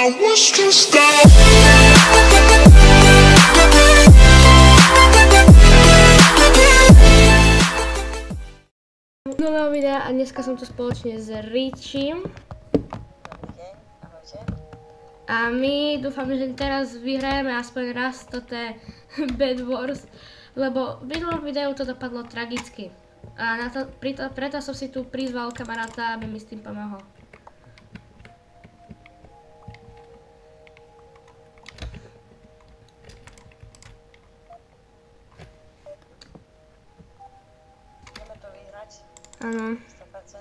I was stressed out. Nového videa a dneska som tu spoločne s Richim. A my dúfam, že teraz vyhrajeme aspoň raz toto Bed Wars, lebo v minulom videu to dopadlo tragicky. A preto som si tu prizval kamaráta, aby mi s tým pomohol. Ideme to vyhrať. Áno. 100%,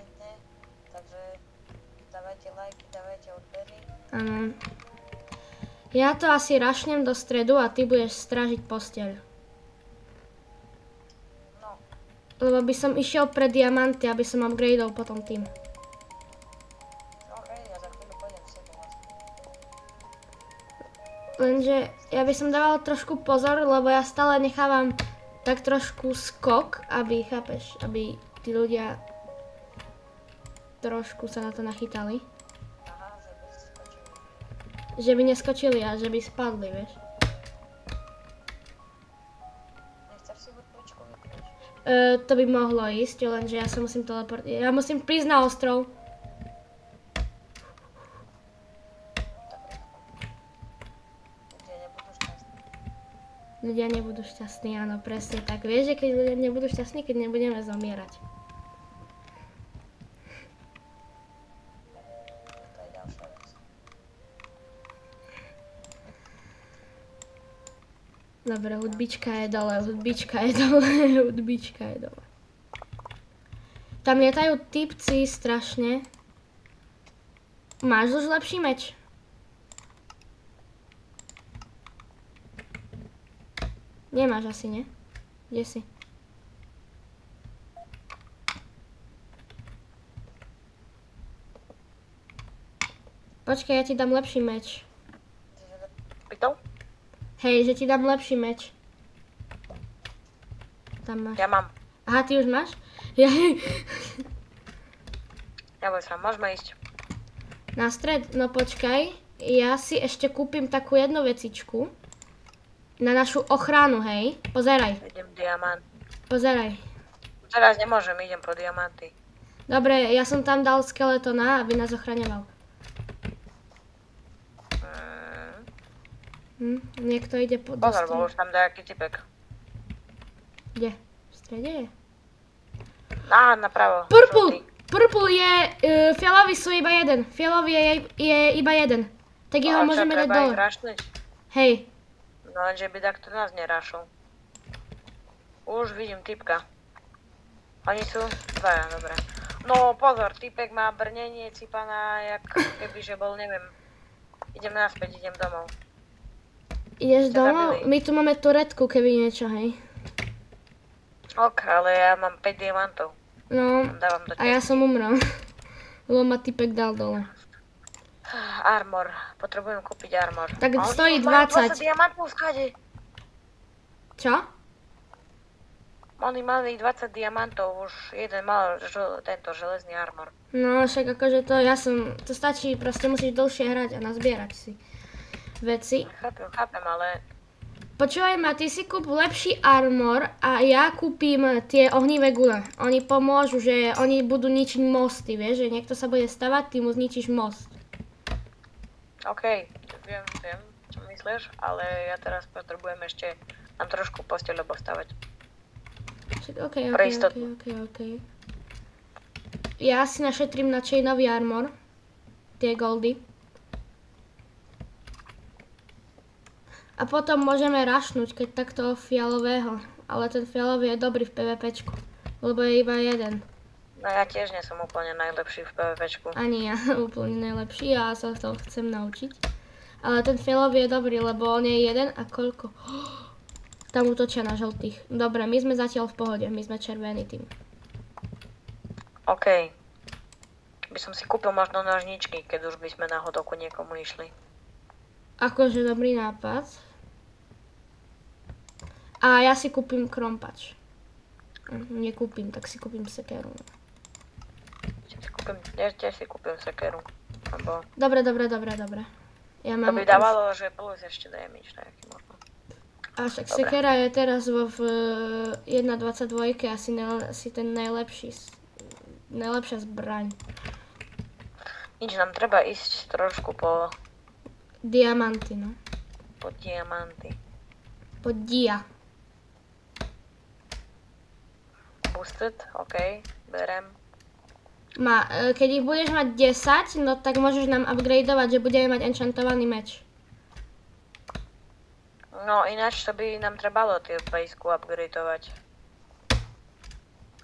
takže dávajte lajky, dávajte odbery. Áno. Ja to asi rašnem do stredu a ty budeš strážiť posteľ. No, Lebo by som išiel pre diamanty, aby som upgradeol potom tým. OK, ja za chvíľu pôjdem s tebou vlastne. Lenže ja by som dával trošku pozor, lebo ja stále nechávam tak trošku skok, aby, chápeš, aby tí ľudia trošku sa na to nachytali. Aha, že by si skočili. Že by neskočili a že by spadli, vieš. Nechceš si buď pličku vypnúť? To by mohlo ísť, lenže ja sa musím teleportovať. Ja musím prísť na ostrov. Ľudia nebudú šťastní. Ľudia nebudú šťastní, áno, presne tak. Vieš, že keď ľudia nebudú šťastní, keď nebudeme zomierať. To je ďalšia vec. Dobre, hudbička je dole, hudbička je dole, hudbička je dole. Tam lietajú typci strašne. Máš už lepší meč? Nemáš asi, ne? Kde si? Počkaj, ja ti dám lepší meč. Pýtol? Hej, že ti dám lepší meč. Tam máš. Ja mám. Aha, ty už máš? Ja, Neboj sa, môžeme ísť. na stred, no počkaj. Ja si ešte kúpim takú jednu vecičku. Na našu ochranu, hej. Pozeraj, Idem diamant. pozeraj. Teraz nemôžem, idem po diamanty. Dobre, ja som tam dal skeletona, aby nás ochraňoval. Niekto ide do Pozor, bol stredu. už tam nejaký typek. Kde? V strede je? Á, napravo. Purple! žltý. Purple je, fialový sú iba jeden. Fialový je iba jeden. Tak jeho A čo, môžeme dať treba ich dole. rašniť? Hej. No lenže by takto nás nerašol. Už vidím typka. Oni sú dvaja, dobre. No pozor, typek má brnenie cipana, jak kebyže bol, neviem. Idem naspäť, idem domov. Ideš Ťa domov? zabili. My tu máme turetku, keby niečo, hej. Ok, ale ja mám 5 diamantov. No, Dávam do a ja som umrel. Lebo ma typek dal dole. Armor, potrebujem kúpiť armor. Tak A oni stojí už majú 20. 20 diamantov skade. Čo? Oni mali 20 diamantov, už jeden mal tento železný armor. No, však akože to stačí, proste musíš dlhšie hrať a nazbierať si veci. Chápem, ale Počúvaj ma, ty si kúp lepší armor a ja kúpim tie ohnivé gule. Oni pomôžu, že oni budú ničiť mosty, vieš, že niekto sa bude stavať, ty mu zničíš most. OK, viem, čo myslíš, ale ja teraz potrebujem ešte tam trošku posteľ postavať. Však Pre istotu. OK. Ja si našetrím na chainový armor, tie goldy. A potom môžeme rašnúť, keď takto fialového. Ale ten fialový je dobrý v PvPčku, lebo je iba jeden. No ja tiež nie som úplne najlepší v PvPčku. Ani ja úplne najlepší, ja sa to chcem naučiť. Ale ten fialový je dobrý, lebo on je jeden a koľko? Tam útočia na žltých. Dobre, my sme zatiaľ v pohode, my sme červený tým. OK. By som si kúpil možno nožničky, keď už by sme náhodou ku niekomu išli. Akože dobrý nápad. A ja si kúpim krompač. Nekúpim, tak si kúpim sekeru. Ja tiež si kúpim sekeru. Lebo Dobre. Ja To mám by dávalo, že plus ešte damage nejaký možno. A však Dobre. sekera je teraz v 1.22 asi ten najlepšia zbraň. Nič, nám treba ísť trošku po Diamanty, no. diamanty. Po dia. Boosted, OK, berem. Keď ich budeš mať 10, no tak môžeš nám upgradeovať, že budeme mať enchantovaný meč. No ináč to by nám trebalo tie bejsku upgradeovať.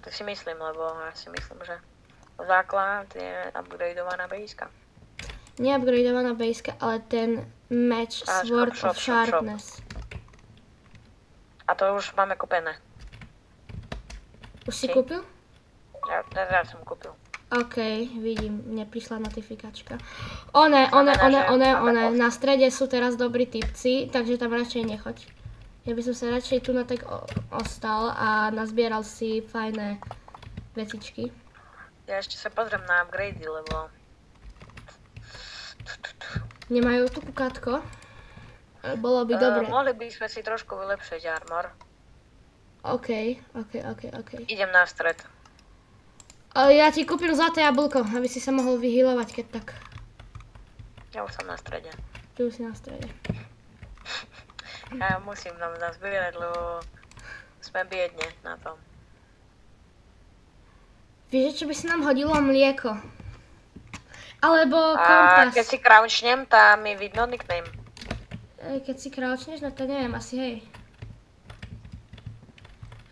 To si myslím, lebo ja si myslím, že základ je upgradeovaná bejska. Nie upgradeovaná bejska, ale ten meč Sword of Sharpness. A to už máme kúpené. Už si kúpil? Ja som kúpil. OK, vidím, mne prišla notifikačka. Na strede sú teraz dobrí typci, takže tam radšej nechoď. Ja by som sa radšej tu na tak ostal a nazbieral si fajné vecičky. Ja ešte sa pozriem na upgrady, lebo... Nemajú tu kukátko? Bolo by dobre. Mohli by sme si trošku vylepšiť armor. OK. Idem na stred. Ja ti kúpim zlaté jablko, aby si sa mohol vyhýlovať, keď tak. Ja už som na strede. Ty už si na strede. Ja musím nám nazbierať, lebo sme biedne na tom. Vieš, čo by si nám hodilo mlieko? Alebo A kompas. keď si crouchnem, tam mi vidno nickname. Keď si crouchneš, no to neviem, asi hej.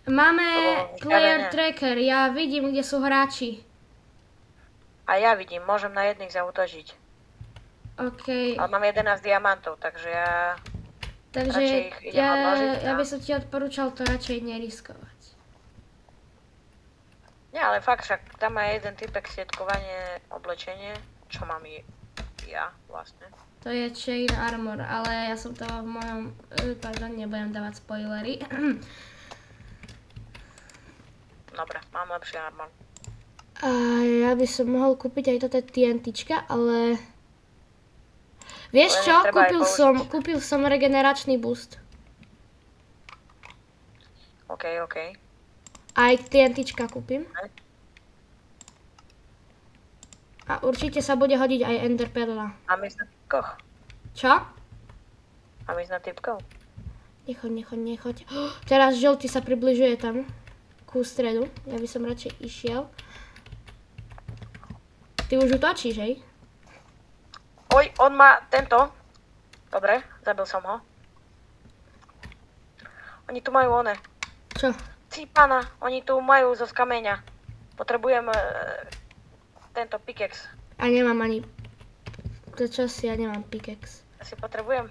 Máme player tracker, ja vidím, kde sú hráči. A ja vidím, môžem na jedných zaútočiť. OK. Ale mám 11 diamantov, takže ja... Takže radšej ich idem odložiť, ja no. by som ti odporúčal to radšej neriskovať. Nie, ale fakt, však tam má jeden typek sietkovanie, oblečenie, čo mám ja vlastne. To je chain armor, ale ja som to v mojom... Pardon, nebudem dávať spoilery. Dobre, mám lepší armor. A ja by som mohol kúpiť aj toto TNTčka, ale... Vieš čo? Kúpil som regeneračný boost. OK. Aj TNTčka kúpim. A určite sa bude hodiť aj Ender Perla. Mám ísť na typkoch? Čo? Mám ísť na typkov? Nechoď. Teraz žltý sa približuje tam. Ku stredu. Ja by som radšej išiel. Ty už utočíš, hej? Oj, on má tento. Dobre, zabil som ho. Oni tu majú one. Čo? Cípana, oni tu majú zo skameňa. Potrebujem tento pickaxe. A nemám ani... To čo si, ja nemám pickaxe. Asi potrebujem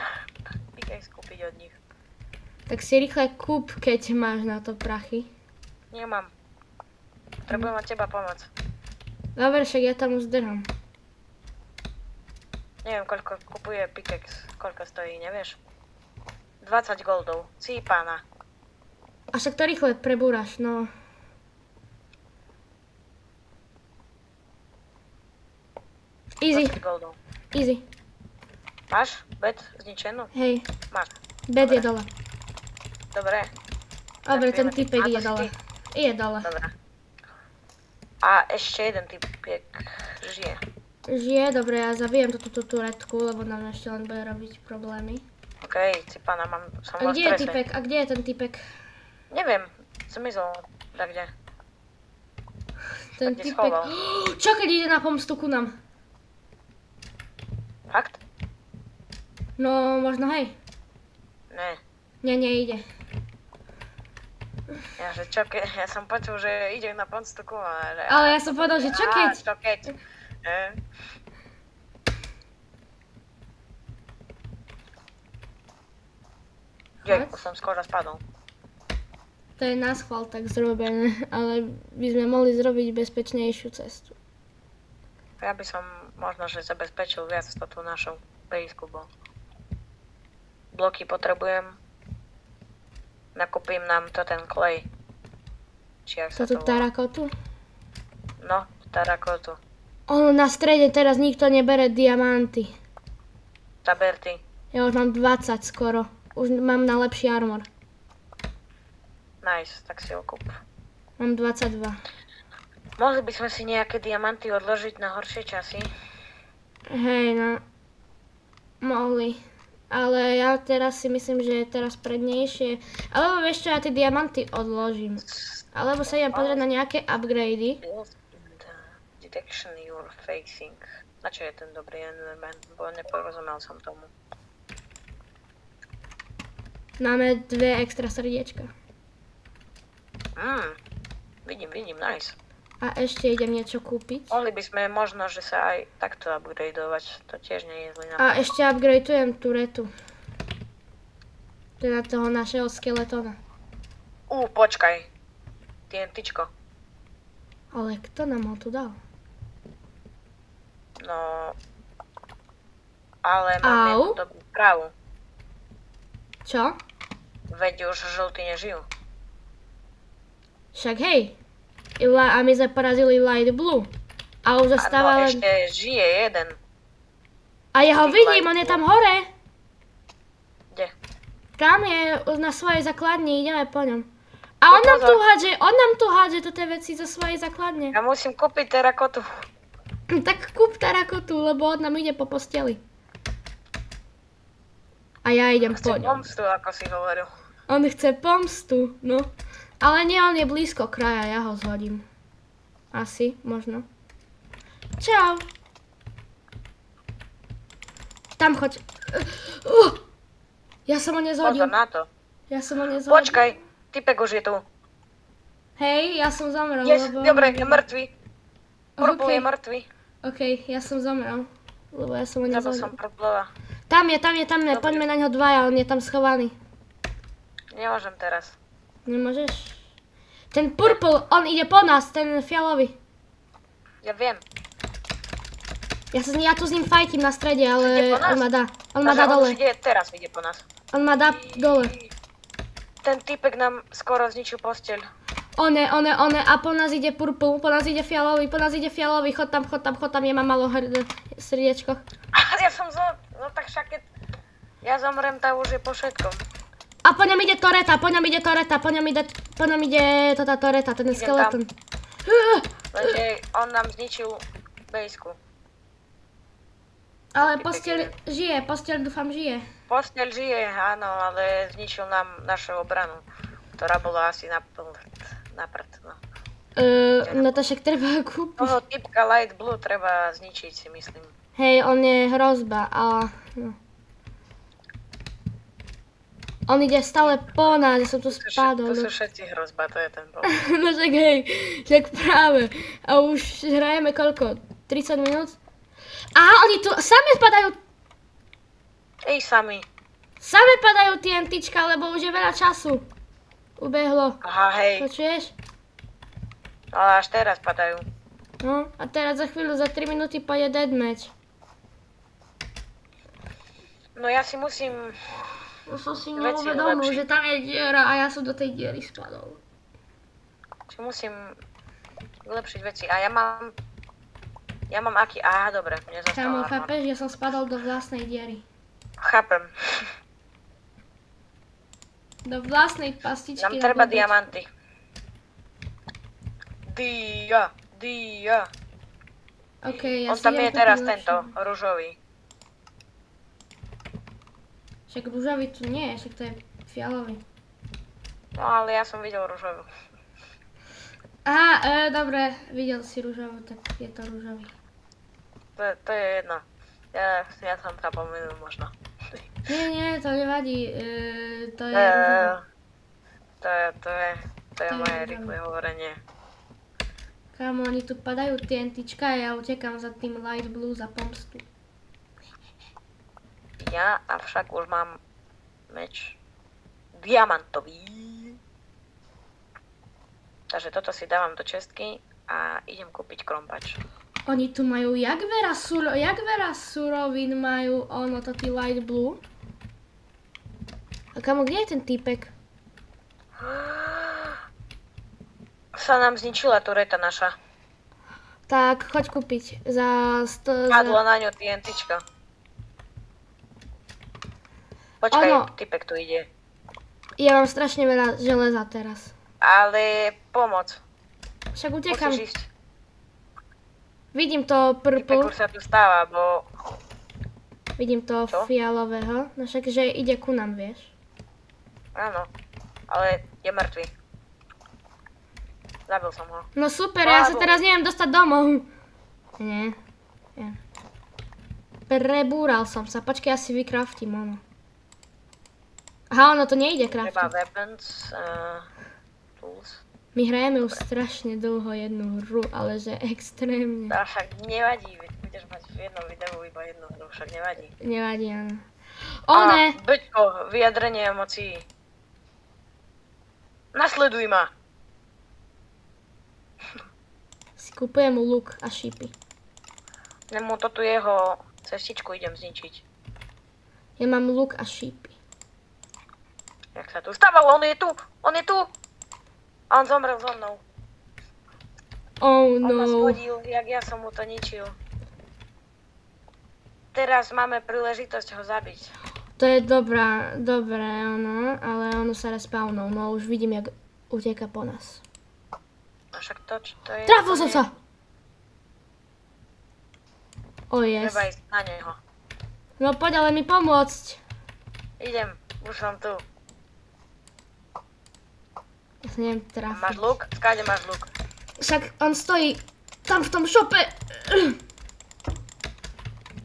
pickaxe kúpiť od nich. Tak si rýchle kúp, keď máš na to prachy. Nemám. Potrebujem od teba pomoc. Dobre, však ja tam už zdrham. Neviem, koľko kupuje pickaxe. Koľko stojí, nevieš? 20 goldov. Cípana. A však to rýchle prebúraš, no. Easy. 20 goldov. Easy. Máš bed zničenú? Hej, Máš. bed je dole. Dobre. Dobre, ten Ďakujeme. typek A to je si dole. ty? Je dole. Dobre. A ešte jeden typek žije. Žije, dobre, ja zabijem túto turetku, lebo nám ešte len bude robiť problémy. OK, Cipana, som A vo kde je strese. typek? A kde je ten typek? Neviem, zmizol. Tak kde? Ten Kde typek... schoval? Čo keď ide na pomstu ku nám? Fakt? No, možno hej. Ne. Nejde. Ja som počul, že ide na pomstu ku vám. Ale ja som povedal, že čo keď? Čo keď? Už som skoro spadol. To je na schvál tak zrobené, ale by sme mohli zrobiť bezpečnejšiu cestu. Ja by som možno, že zabezpečil viac tú našu bejsku, bo bloky potrebujem. Nakúpim nám to ten klej. Či jak sa Toto to volá. tarakotu? No, tarakotu. Ono na strede teraz nikto nebere diamanty. Taber ty. Ja už mám 20 skoro. Už mám na lepší armor. Nice, tak si ho kúp. Mám 22. Mohli by sme si nejaké diamanty odložiť na horšie časy? Hej, no. Mohli. Ale ja teraz si myslím, že je teraz prednejšie. Alebo vieš čo, ja tie diamanty odložím. Alebo sa idem pozrieť na nejaké upgrady. Detection you're facing. Na čo je ten dobrý environment? Bo neporozumel som tomu. Máme 2 extra srdiečka. Vidím, nice. A ešte idem niečo kúpiť. Mohli by sme možno, že sa aj takto upgradeovať. To tiež nie je zlý nápad. A ešte upgradeujem turetu. Teda toho našeho skeletona. Počkaj. TNTčko. Ale kto nám ho tu dal? No... Ale mám jednu dobrú správu. Čo? Veď už žltí nežijú. Však hej. A my sme porazili Light Blue. A už zostáva len... ešte žije jeden. A ja ho vidím, on je tam hore. Kde? Tam je na svojej základni, ideme po ňom. A on nám tu hádže tie veci zo svojej základne. Ja musím kúpiť terakotu. Tak kúp terakotu, lebo on nám ide po posteli. A ja idem po ňom. Pomstu, ako si hovoril. On chce pomstu, no. Ale nie, on je blízko kraja, ja ho zhodím. Asi, možno. Čau. Tam choď. Ja som ho nezhodil. Pozor na to. Ja som ho nezhodil. Počkaj, typek už je tu. Hej, ja som zomrel, Yes, lebo... dobre, je mŕtvy. Purple je mŕtvy. Okej, ja som zomrel. Lebo ja som ho Zabol nezhodil. som Purplea. Tam je, poďme na ňo dvaja, on je tam schovaný. Nemôžem teraz. Nemôžeš? Ten purple, on ide po nás, ten fialový. Ja viem. Ja tu s ním fajtím na strede, ale on ma dá. On ma dá On dole. už ide, teraz ide po nás. On ma dá dole. Ten typek nám skoro zničil posteľ. One, a po nás ide purple, po nás ide fialový, chod tam, ja mám malo srdiečko. Ja som no tak však keď ja zomrem, tak už je po všetkom. A po ňom ide toreta, po ňom ide tá toreta, ten skeleton. Lenže on nám zničil bejsku. Ale posteľ žije, dúfam žije. Posteľ žije, áno, ale zničil nám našu obranu, ktorá bola asi na prd, no. No to však treba kúpiť. Toho typka Light Blue treba zničiť, si myslím. Hej, on je hrozba, ale... No. On ide stále po nás, ja som tu spadol. Tu sú všetci hrozba, to je ten problém. No však hej, však práve. A už hrajeme koľko? 30 minút? Aha, oni tu sami padajú... Sami. Sami padajú TNTčka, lebo už je veľa času. Ubehlo. Aha, hej. Počuješ? Ale až teraz padajú. No, a teraz za chvíľu, za 3 minúty pôjde deathmatch. No ja si musím... Ja som si neuvedomil, že tam je diera a ja som do tej diery spadol. Si musím vylepšiť veci. A ja mám aký... Aha, dobre, mne zostalo. Kámo, chápeš, že som spadol do vlastnej diery. Chápem. Do vlastnej pastičky. Nám treba diamanty. Dia. OK, ja On si tam idem je teraz kúpiť tento, lepšie. ružový. Však ružový tu nie je, však to je fialový. No ale ja som videl ružovú. Aha, dobre, videl si ružovú, tak je to ružový. To je jedno. Ja som sa pomenul možno. Nie, to nevadí, to je To je moje rýchle hovorenie. Kámo, oni tu padajú TNTčka a ja utekám za tým Light Blue za pomstu. Ja avšak už mám meč diamantový. Takže toto si dávam do čestky a idem kúpiť krompač. Oni tu majú, jak veľa surovín majú ono, to tí Light Blue. A kámo, kde je ten týpek? Sa nám zničila tureta naša. Tak, choď kúpiť za 100... Padlo na ňu TNTčka. Počkaj, Ono. typek tu ide. Ja mám strašne veľa železa teraz. Ale pomoc. Však utekam. Musíš ísť. Vidím to Typek purple. už sa tu stáva, bo... Vidím to Čo? fialového. No však, že ide ku nám, vieš. Áno. Ale je mŕtvý. Zabil som ho. No super, ja sa Bravo. teraz neviem dostať domov. Nie. Ja. Prebúral som sa. Počkaj, ja si vykraftím ono. Aha, ono to nejde Treba kraftiť. weapons, tools. My hrajeme už strašne dlho jednu hru, ale že extrémne. To však nevadí, budeš mať v jednom videu iba jednu hru, však nevadí. Nevadí, áno. One! Beďko, vyjadrenie emocií. Nasleduj ma. Si kupujem luk a šípy. Nemu to tu jeho cestičku idem zničiť. Ja mám luk a šípy. Jak sa tu stával, on je tu, on je tu. A on zomrel so mnou. Oh On ma no. shodil, jak ja som mu to ničil. Teraz máme príležitosť ho zabiť. To je dobré ono, ale ono sa respawnul. No už vidím, jak uteka po nás. No však to je... Trafil som sa! O yes. Treba ísť na neho. No poď ale mi pomôcť. Idem, už som tu. Ja sa neviem Máš trafiť. luk? Skáde máš luk? Však on stojí tam v tom šope.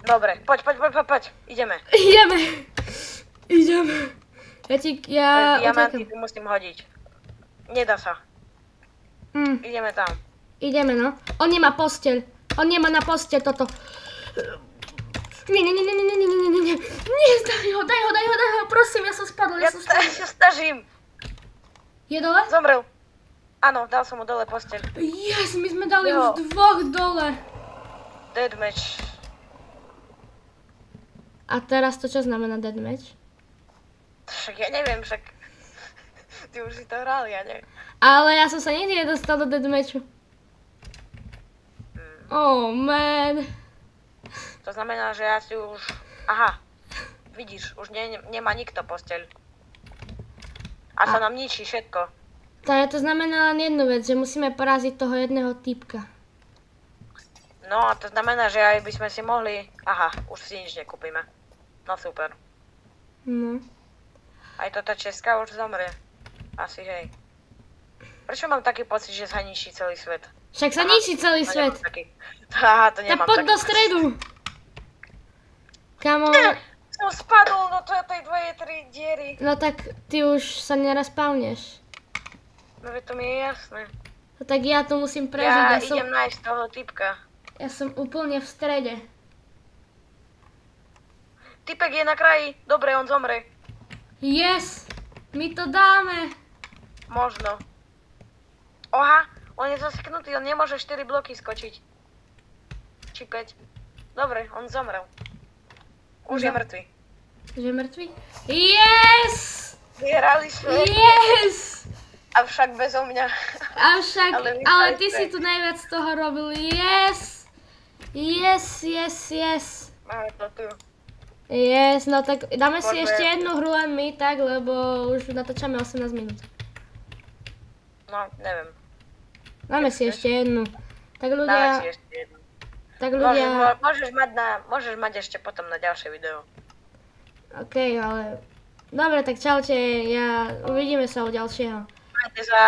Dobre, poď. Ideme. Ideme. Ja Diamanty utekam. tu musím hodiť. Nedá sa. Ideme tam. Ideme no. On nemá posteľ. On nemá na posteľ toto. Nie. Nie, daj ho, prosím, ja som spadol. Ja sa snažím. Je dole? Zomrel. Áno, dal som mu dole posteľ. Yes, my sme dali Jo. už 2 dole. Deathmatch. A teraz to čo znamená deathmatch? Však ja neviem, však... Ty už si to hral, ja ne. Ale ja som sa nikdy nedostal do deathmatchu. Oh man. To znamená, že ja si už... Aha. Vidíš, už nemá nikto posteľ. A sa nám ničí všetko. To znamená len jednu vec, že musíme poraziť toho jedného typka. No a to znamená, že aj by sme si mohli... Aha, už si nič nekúpime. No super. No. Aj tá Česká už zomrie. Asi hej. Prečo mám taký pocit, že sa ničí celý svet? Však sa ničí celý To svet. nemám taký. Aha, to Tak nemám poď taký. do stredu. Kamo, Som spadol do tej dvojej diery. no tak ty už sa neraspawneš. No veď to mi je jasné. No tak ja tu musím prežiť. Ja Ja idem nájsť toho typka. som úplne v strede. Typek je na kraji. Dobre, on zomre. Yes! My to dáme. Možno. Oha, on je zaseknutý, on nemôže 4 bloky skočiť. Či 5. Dobre, on zomrel. Už je mŕtvy. Že mŕtvy? Yes! Vyhrali sme. Yes! Avšak bezo mňa. Avšak, Ale my ale aj ty sme. si tu najviac z toho robil. Yes! Yes! Máme to tu. Yes, no tak dáme si Poďme. ešte jednu hru len my, tak, lebo už natáčame 18 minút. No, neviem. Dáme si ešte jednu. Tak Dáme si ľudia, ešte jednu. tak ľudia, Môžeš mať ešte potom na ďalšie video. okej, ale... Dobre, tak čaute, uvidíme sa u ďalšieho. Majte sa.